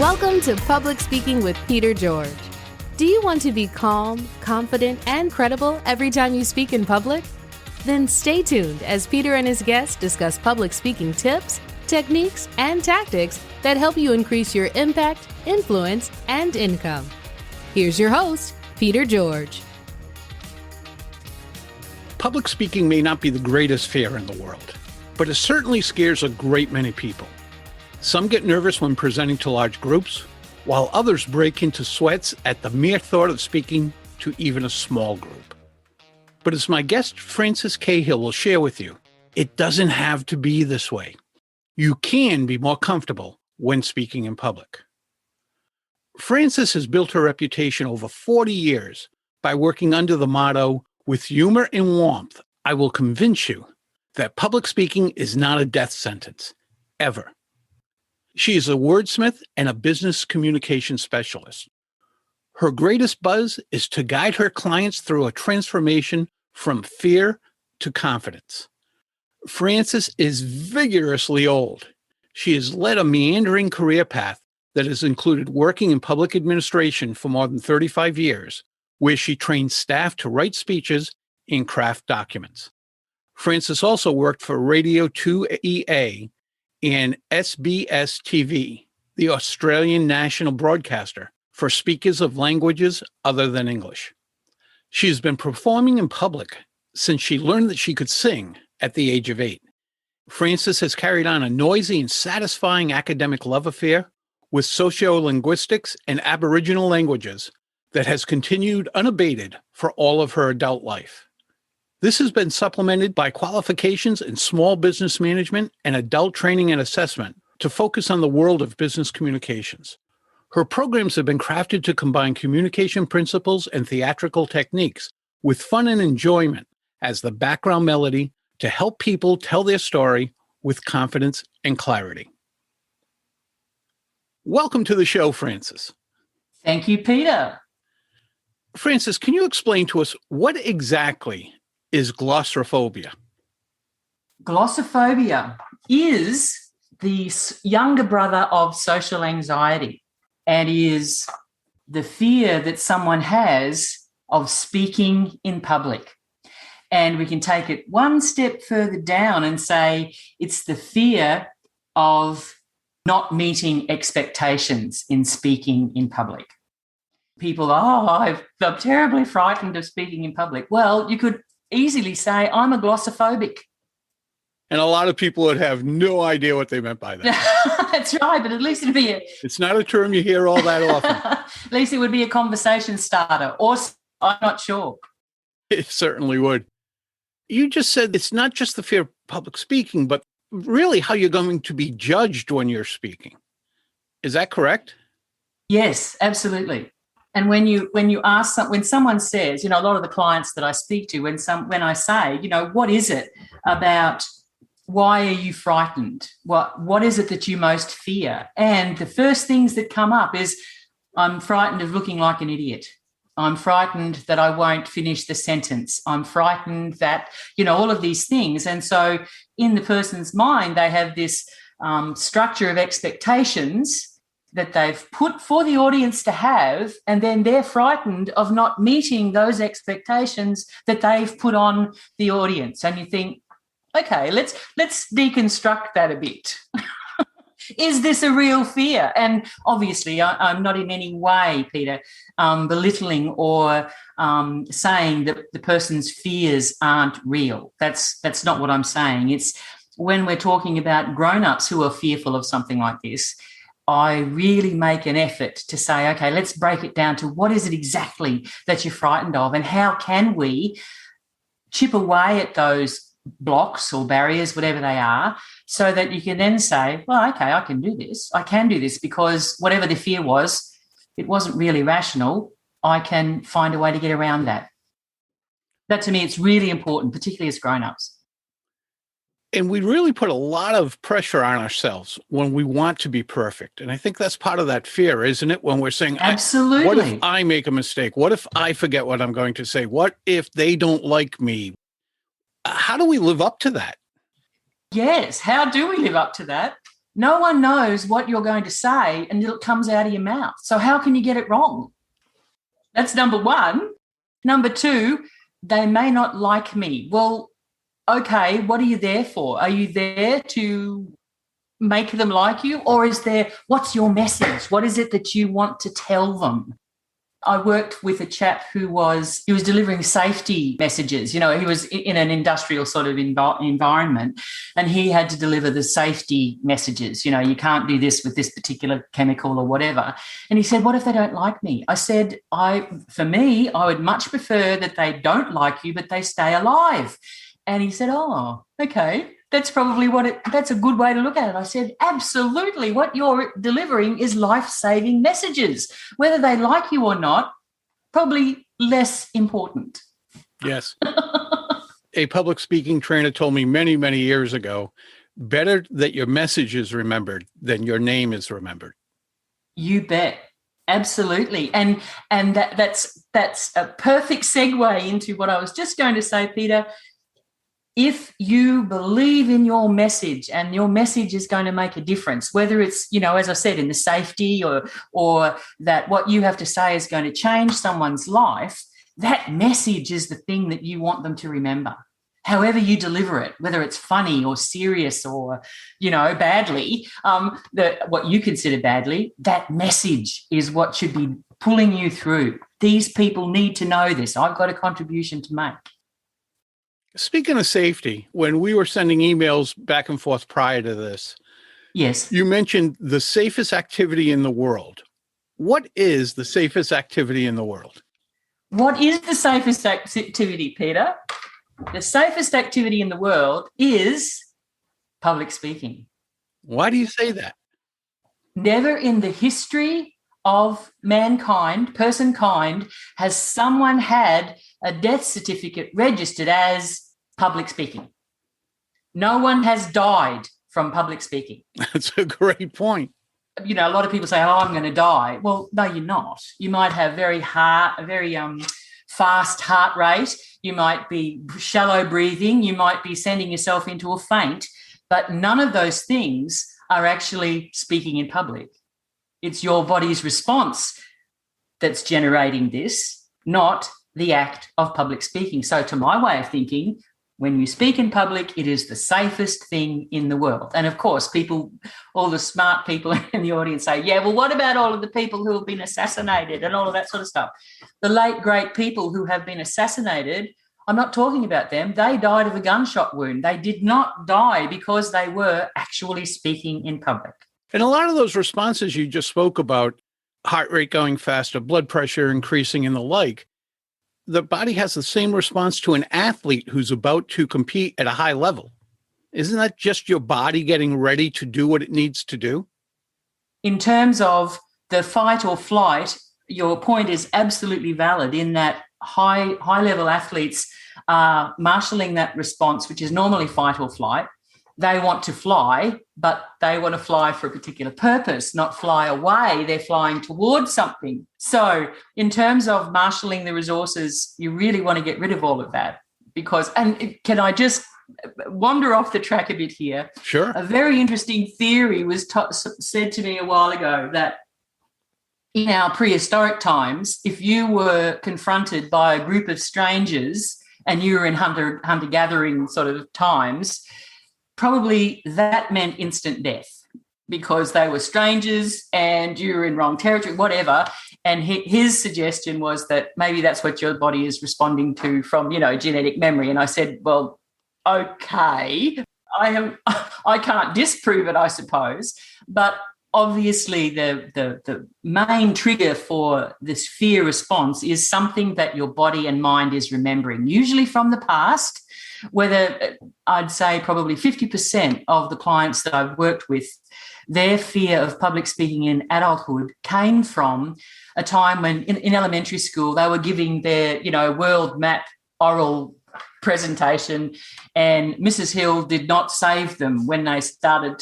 Welcome to Public Speaking with Peter George. Do you want to be calm, confident, and credible every time you speak in public? Then stay tuned as Peter and his guests discuss public speaking tips, techniques, and tactics that help you increase your impact, influence, and income. Here's your host, Peter George. Public speaking may not be the greatest fear in the world, but it certainly scares a great many people. Some get nervous when presenting to large groups, while others break into sweats at the mere thought of speaking to even a small group. But as my guest Frances Cahill will share with you, it doesn't have to be this way. You can be more comfortable when speaking in public. Frances has built her reputation over 40 years by working under the motto, "With humor and warmth, I will convince you that public speaking is not a death sentence, ever." She is a wordsmith and a business communication specialist. Her greatest buzz is to guide her clients through a transformation from fear to confidence. Frances is vigorously old. She has led a meandering career path that has included working in public administration for more than 35 years, where she trained staff to write speeches and craft documents. Frances also worked for Radio 2EA and SBS TV, the Australian national broadcaster, for speakers of languages other than English. She has been performing in public since she learned that she could sing at the age of 8. Frances has carried on a noisy and satisfying academic love affair with sociolinguistics and Aboriginal languages that has continued unabated for all of her adult life. This has been supplemented by qualifications in small business management and adult training and assessment to focus on the world of business communications. Her programs have been crafted to combine communication principles and theatrical techniques with fun and enjoyment as the background melody to help people tell their story with confidence and clarity. Welcome to the show, Frances. Thank you, Peter. Frances, can you explain to us what exactly is glossophobia? Glossophobia is the younger brother of social anxiety and is the fear that someone has of speaking in public. And we can take it one step further down and say it's the fear of not meeting expectations in speaking in public. People, I'm terribly frightened of speaking in public. Well, you could easily say, I'm a glossophobic. And a lot of people would have no idea what they meant by that. That's right, but at least it'd be It's not a term you hear all that often. At least it would be a conversation starter, or I'm not sure. It certainly would. You just said it's not just the fear of public speaking, but really how you're going to be judged when you're speaking. Is that correct? Yes, absolutely. And when someone says, a lot of the clients that I speak to, when I say, what is it about, why are you frightened? What is it that you most fear? And the first things that come up is, I'm frightened of looking like an idiot. I'm frightened that I won't finish the sentence. I'm frightened that, all of these things. And so in the person's mind, they have this structure of expectations that they've put for the audience to have, and then they're frightened of not meeting those expectations that they've put on the audience. And you think, okay, let's deconstruct that a bit. Is this a real fear? And obviously, I'm not in any way, Peter, belittling or saying that the person's fears aren't real. That's not what I'm saying. It's when we're talking about grown-ups who are fearful of something like this, I really make an effort to say, okay, let's break it down to what is it exactly that you're frightened of, and how can we chip away at those blocks or barriers, whatever they are, so that you can then say, well, okay, I can do this. I can do this because whatever the fear was, it wasn't really rational. I can find a way to get around that. That to me, it's really important, particularly as grown-ups. And we really put a lot of pressure on ourselves when we want to be perfect. And I think that's part of that fear, isn't it? When we're saying, absolutely, what if I make a mistake? What if I forget what I'm going to say? What if they don't like me? How do we live up to that? Yes. How do we live up to that? No one knows what you're going to say until it comes out of your mouth. So how can you get it wrong? That's number one. Number two, they may not like me. Well, okay, what are you there for? Are you there to make them like you? Or what's your message? What is it that you want to tell them? I worked with a chap he was delivering safety messages. He was in an industrial sort of environment, and he had to deliver the safety messages. You can't do this with this particular chemical or whatever. And he said, what if they don't like me? I said, for me, I would much prefer that they don't like you, but they stay alive. And he said, oh, okay. That's probably that's a good way to look at it. I said, absolutely. What you're delivering is life-saving messages. Whether they like you or not, probably less important. Yes. A public speaking trainer told me many, many years ago, better that your message is remembered than your name is remembered. You bet. Absolutely. And that's a perfect segue into what I was just going to say, Peter. If you believe in your message and your message is going to make a difference, whether it's, as I said, in the safety or that what you have to say is going to change someone's life, that message is the thing that you want them to remember. However you deliver it, whether it's funny or serious or, badly, what you consider badly, that message is what should be pulling you through. These people need to know this. I've got a contribution to make. Speaking of safety, when we were sending emails back and forth prior to this, yes, you mentioned the safest activity in the world. What is the safest activity in the world? What is the safest activity, Peter? The safest activity in the world is public speaking. Why do you say that? Never in the history of personkind, has someone had a death certificate registered as public speaking. No one has died from public speaking. That's a great point. A lot of people say, oh, I'm going to die. Well, no, you're not. You might have very fast heart rate. You might be shallow breathing. You might be sending yourself into a faint. But none of those things are actually speaking in public. It's your body's response that's generating this, not the act of public speaking. So to my way of thinking, when you speak in public, it is the safest thing in the world. And of course, all the smart people in the audience say, yeah, well, what about all of the people who have been assassinated and all of that sort of stuff? The late, great people who have been assassinated, I'm not talking about them. They died of a gunshot wound. They did not die because they were actually speaking in public. And a lot of those responses you just spoke about, heart rate going faster, blood pressure increasing and the like, the body has the same response to an athlete who's about to compete at a high level. Isn't that just your body getting ready to do what it needs to do? In terms of the fight or flight, your point is absolutely valid in that high-level athletes are marshalling that response, which is normally fight or flight. They want to fly, but they want to fly for a particular purpose, not fly away. They're flying towards something. So in terms of marshalling the resources, you really want to get rid of all of that and can I just wander off the track a bit here? Sure. A very interesting theory was said to me a while ago that in our prehistoric times, if you were confronted by a group of strangers and you were in hunter-gathering sort of times, probably that meant instant death because they were strangers and you were in wrong territory, whatever. And his suggestion was that maybe that's what your body is responding to from, genetic memory. And I said, well, okay, I can't disprove it, I suppose. But obviously the main trigger for this fear response is something that your body and mind is remembering, usually from the past. Whether I'd say probably 50% of the clients that I've worked with, their fear of public speaking in adulthood came from a time when in elementary school they were giving their, world map oral presentation and Mrs. Hill did not save them when they started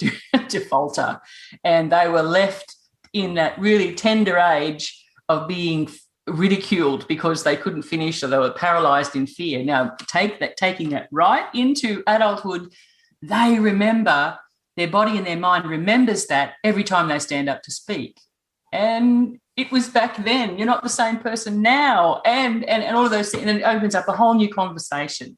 to falter. And they were left in that really tender age of being ridiculed because they couldn't finish or they were paralyzed in fear. Now, taking that right into adulthood, they remember their body and their mind remembers that every time they stand up to speak. And it was back then. You're not the same person now. And all of those things. And it opens up a whole new conversation.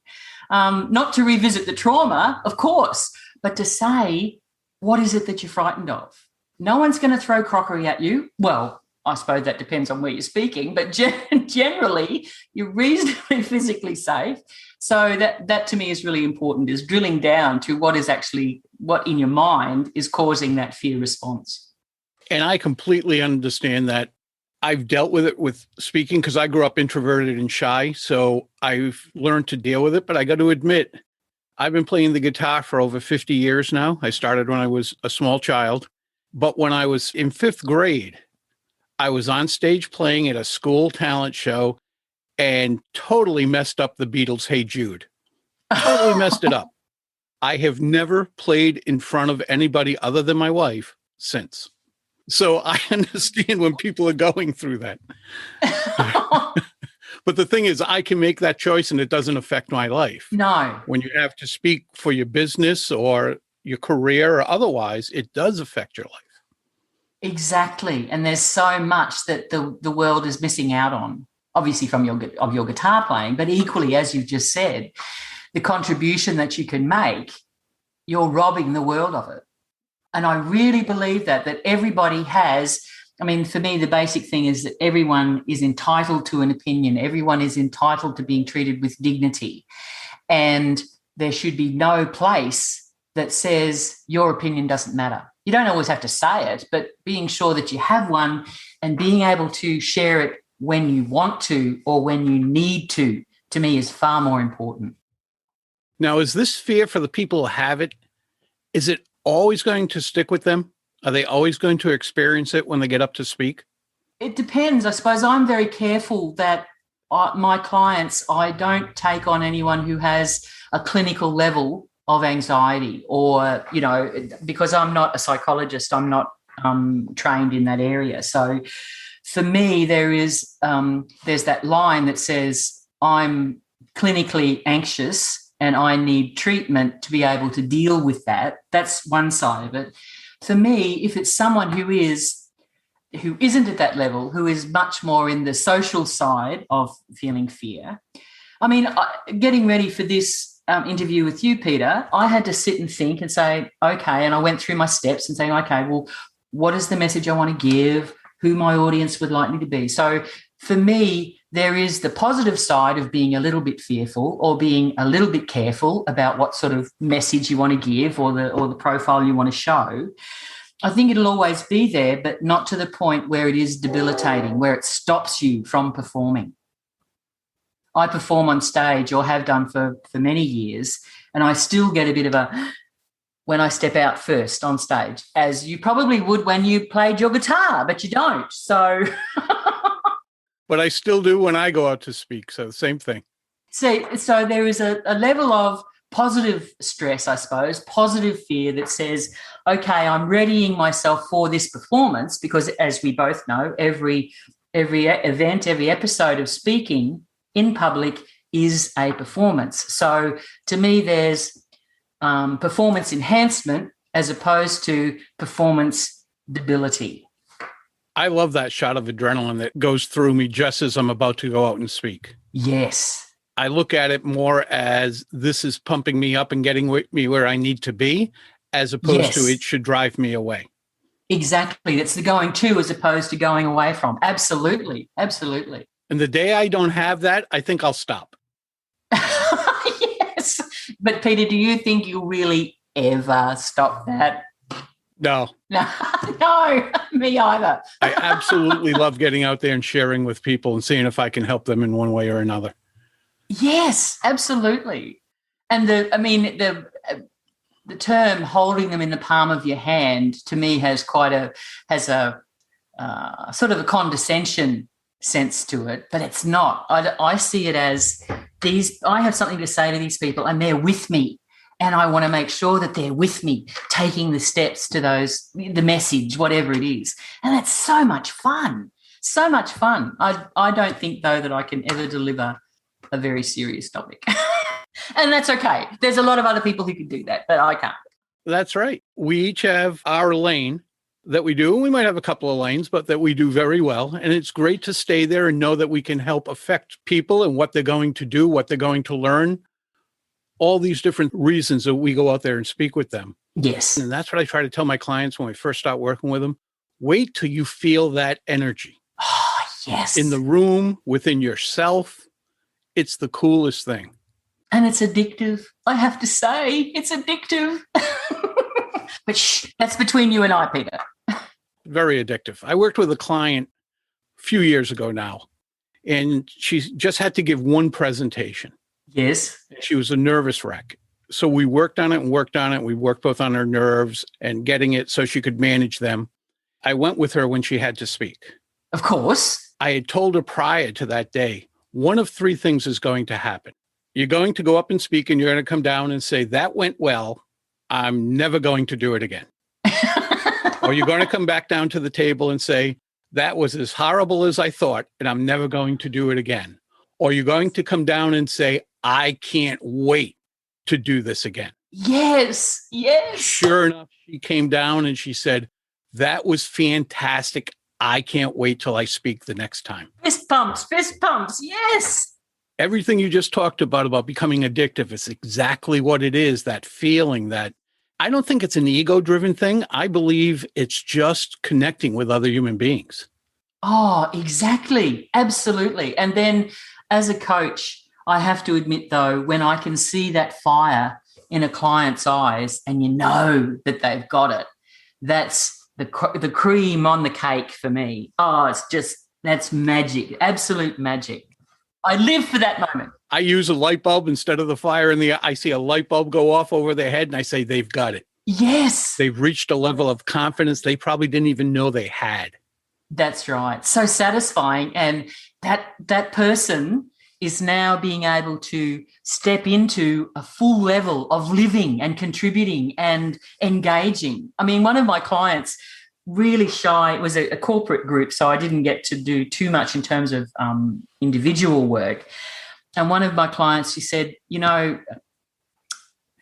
Not to revisit the trauma, of course, but to say, what is it that you're frightened of? No one's going to throw crockery at you. Well, I suppose that depends on where you're speaking, but generally you're reasonably physically safe. So that to me is really important, is drilling down to what in your mind is causing that fear response. And I completely understand that. I've dealt with it with speaking because I grew up introverted and shy. So I've learned to deal with it. But I got to admit, I've been playing the guitar for over 50 years now. I started when I was a small child. But when I was in 5th grade, I was on stage playing at a school talent show and totally messed up the Beatles' Hey Jude. Totally messed it up. I have never played in front of anybody other than my wife since. So I understand when people are going through that. But the thing is, I can make that choice and it doesn't affect my life. No. When you have to speak for your business or your career or otherwise, it does affect your life. Exactly. And there's so much that the world is missing out on, obviously from your guitar playing, but equally, as you've just said, the contribution that you can make, you're robbing the world of it. And I really believe that everybody has, I mean, for me, the basic thing is that everyone is entitled to an opinion. Everyone is entitled to being treated with dignity. And there should be no place that says your opinion doesn't matter. You don't always have to say it, but being sure that you have one and being able to share it when you want to or when you need to me, is far more important. Now, is this fear for the people who have it, is it always going to stick with them? Are they always going to experience it when they get up to speak? It depends. I suppose I'm very careful that my clients, I don't take on anyone who has a clinical level of anxiety or, because I'm not a psychologist, I'm not trained in that area. So for me, there's that line that says I'm clinically anxious and I need treatment to be able to deal with that. That's one side of it. For me, if it's someone who isn't at that level, who is much more in the social side of feeling fear, I mean, getting ready for this interview with you, Peter, I had to sit and think and say, okay, and I went through my steps and saying, okay, well, what is the message I want to give, who my audience would like me to be? So for me, there is the positive side of being a little bit fearful or being a little bit careful about what sort of message you want to give or the profile you want to show. I think it'll always be there, but not to the point where it is debilitating, where it stops you from performing. I perform on stage, or have done for many years, and I still get a bit of a when I step out first on stage, as you probably would when you played your guitar, but you don't. So, but I still do when I go out to speak. So the same thing. So there is a level of positive stress, I suppose, positive fear that says, okay, I'm readying myself for this performance, because as we both know, every event, every episode of speaking in public is a performance. So to me, there's performance enhancement as opposed to performance debility. I love that shot of adrenaline that goes through me just as I'm about to go out and speak. Yes. I look at it more as this is pumping me up and getting me where I need to be, as opposed to it should drive me away. Exactly. It's the going to as opposed to going away from. Absolutely. Absolutely. And the day I don't have that, I think I'll stop. Yes. But Peter, do you think you'll really ever stop that? No. No, me either. I absolutely love getting out there and sharing with people and seeing if I can help them in one way or another. Yes, absolutely. And the term holding them in the palm of your hand to me has a sort of a condescension sense to it, but it's not. I see it as I have something to say to these people and they're with me, and I want to make sure that they're with me, taking the steps to the message, whatever it is. And that's so much fun. So much fun. I don't think, though, that I can ever deliver a very serious topic. And that's okay. There's a lot of other people who can do that, but I can't. That's right. We each have our lane that we do. We might have a couple of lanes, but that we do very well. And it's great to stay there and know that we can help affect people and what they're going to do, what they're going to learn, all these different reasons that we go out there and speak with them. Yes. And that's what I try to tell my clients when we first start working with them. Wait till you feel that energy. Oh, yes. In the room, within yourself. It's the coolest thing. And it's addictive. I have to say, it's addictive. But that's between you and I, Peter. Very addictive. I worked with a client a few years ago now, and she just had to give one presentation. Yes. She was a nervous wreck. So we worked on it. We worked both on her nerves and getting it so she could manage them. I went with her when she had to speak. Of course. I had told her prior to that day, one of three things is going to happen. You're going to go up and speak, and you're going to come down and say, that went well. I'm never going to do it again. Or you're going to come back down to the table and say, that was as horrible as I thought, and I'm never going to do it again. Or you're going to come down and say, I can't wait to do this again. Yes, yes. Sure enough, she came down and she said, that was fantastic. I can't wait till I speak the next time. Fist pumps, yes. Everything you just talked about becoming addictive is exactly what it is, that feeling that I don't think it's an ego-driven thing. I believe it's just connecting with other human beings. Oh, exactly. Absolutely. And then as a coach, I have to admit, though, when I can see that fire in a client's eyes and you know that they've got it, that's the cream on the cake for me. Oh, it's just, that's magic, absolute magic. I live for that moment. I use a light bulb instead of the fire I see a light bulb go off over their head and I say, they've got it. Yes. They've reached a level of confidence they probably didn't even know they had. That's right. So satisfying. And that person is now being able to step into a full level of living and contributing and engaging. I mean, one of my clients, really shy, it was a corporate group, so I didn't get to do too much in terms of individual work. And one of my clients, she said, you know,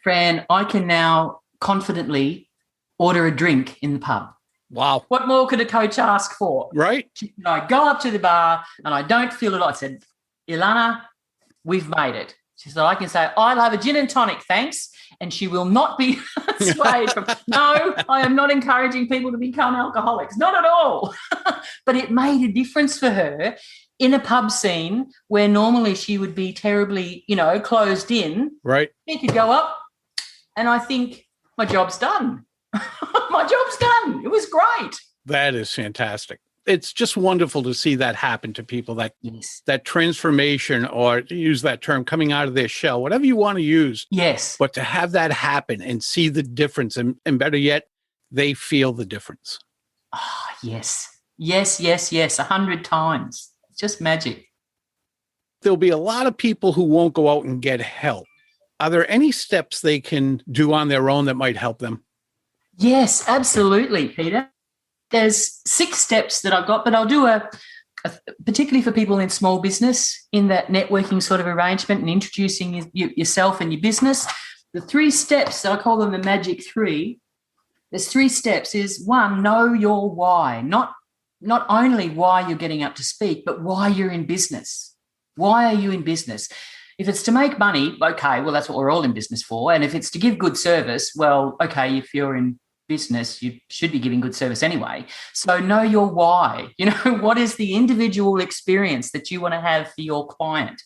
Fran, I can now confidently order a drink in the pub. Wow. What more could a coach ask for? Right. I go up to the bar and I don't feel it. I said, Ilana, we've made it. She said, I can say, I'll have a gin and tonic, thanks. And she will not be swayed from, no, I am not encouraging people to become alcoholics. Not at all. But it made a difference for her in a pub scene where normally she would be terribly, closed in. Right. She could go up and I think my job's done. My job's done. It was great. That is fantastic. It's just wonderful to see that happen to people, that transformation, or to use that term, coming out of their shell, whatever you want to use. Yes. But to have that happen and see the difference, and better yet, they feel the difference. Oh, yes. Yes, 100 times. It's just magic. There'll be a lot of people who won't go out and get help. Are there any steps they can do on their own that might help them? Yes, absolutely, Peter. There's 6 steps that I've got, but I'll do a particularly for people in small business, in that networking sort of arrangement and introducing yourself and your business. The 3 steps, I call them the magic 3. There's 3 steps. Is 1, know your why. Not only why you're getting up to speak, but why you're in business. Why are you in business? If it's to make money, okay, well, that's what we're all in business for. And if it's to give good service, well, okay, if you're in business, you should be giving good service anyway. So know your why. What is the individual experience that you want to have for your client?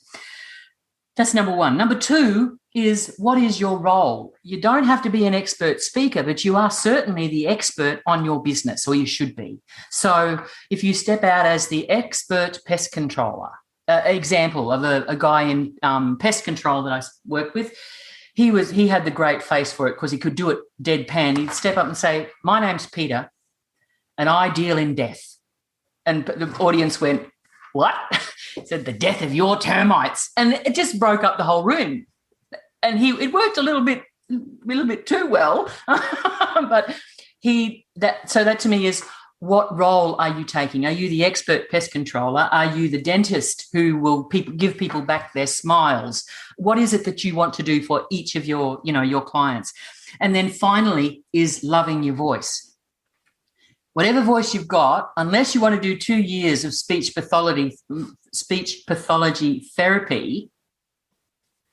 That's number 1. Number 2 is, what is your role? You don't have to be an expert speaker, but you are certainly the expert on your business, or you should be. So if you step out as the expert pest controller, example of a guy in pest control that I work with, he had the great face for it because he could do it deadpan. He'd step up and say, my name's Peter and I deal in death. And the audience went, what? He said, the death of your termites. And it just broke up the whole room. And it worked a little bit too well. But that to me is, what role are you taking? Are you the expert pest controller? Are you the dentist who will give people back their smiles? What is it that you want to do for each of your clients? And then finally is loving your voice. Whatever voice you've got, unless you want to do 2 years of speech pathology therapy,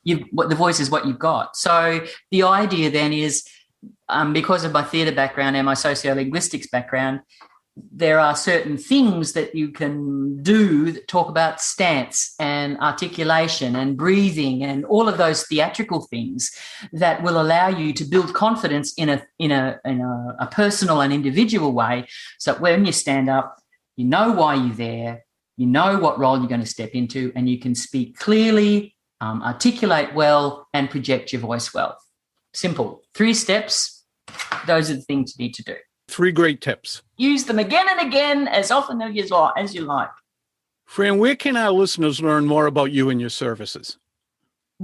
the voice is what you've got. So the idea then is, because of my theatre background and my sociolinguistics background, there are certain things that you can do that talk about stance and articulation and breathing and all of those theatrical things that will allow you to build confidence in a personal and individual way. So when you stand up, you know why you're there, you know what role you're going to step into, and you can speak clearly, articulate well, and project your voice well. Simple. 3 steps. Those are the things you need to do. 3 great tips. Use them again and again, as often as you like. Fran, where can our listeners learn more about you and your services?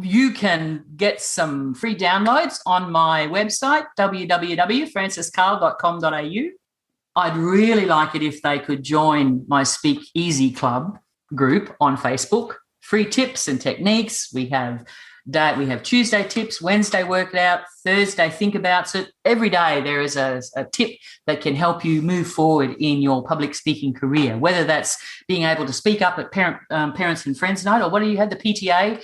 You can get some free downloads on my website, www.franciscahill.com.au. I'd really like it if they could join my Speak Easy Club group on Facebook. Free tips and techniques. We have Tuesday tips, Wednesday workout, Thursday think about. So every day there is a tip that can help you move forward in your public speaking career, whether that's being able to speak up at parents and friends night, or whether you had the PTA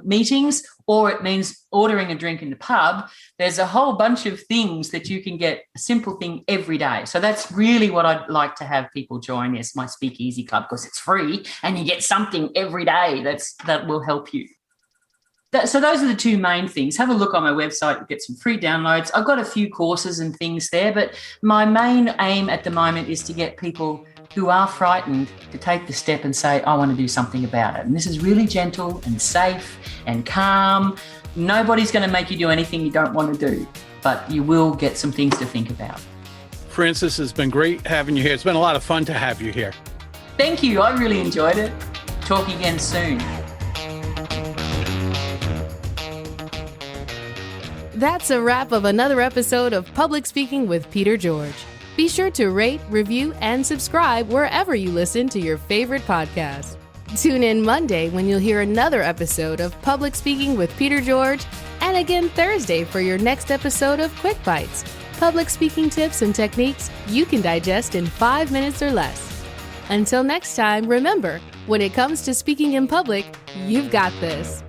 meetings, or it means ordering a drink in the pub. There's a whole bunch of things that you can get, a simple thing every day. So that's really what I'd like to have people join, is my Speak Easy Club, because it's free and you get something every day that will help you. So those are the 2 main things. Have a look on my website, get some free downloads. I've got a few courses and things there, but my main aim at the moment is to get people who are frightened to take the step and say, I want to do something about it. And this is really gentle and safe and calm. Nobody's going to make you do anything you don't want to do, but you will get some things to think about. Francis, it's been great having you here. It's been a lot of fun to have you here. Thank you. I really enjoyed it. Talk again soon. That's a wrap of another episode of Public Speaking with Peter George. Be sure to rate, review, and subscribe wherever you listen to your favorite podcast. Tune in Monday when you'll hear another episode of Public Speaking with Peter George, and again Thursday for your next episode of Quick Bites, public speaking tips and techniques you can digest in 5 minutes or less. Until next time, remember, when it comes to speaking in public, you've got this.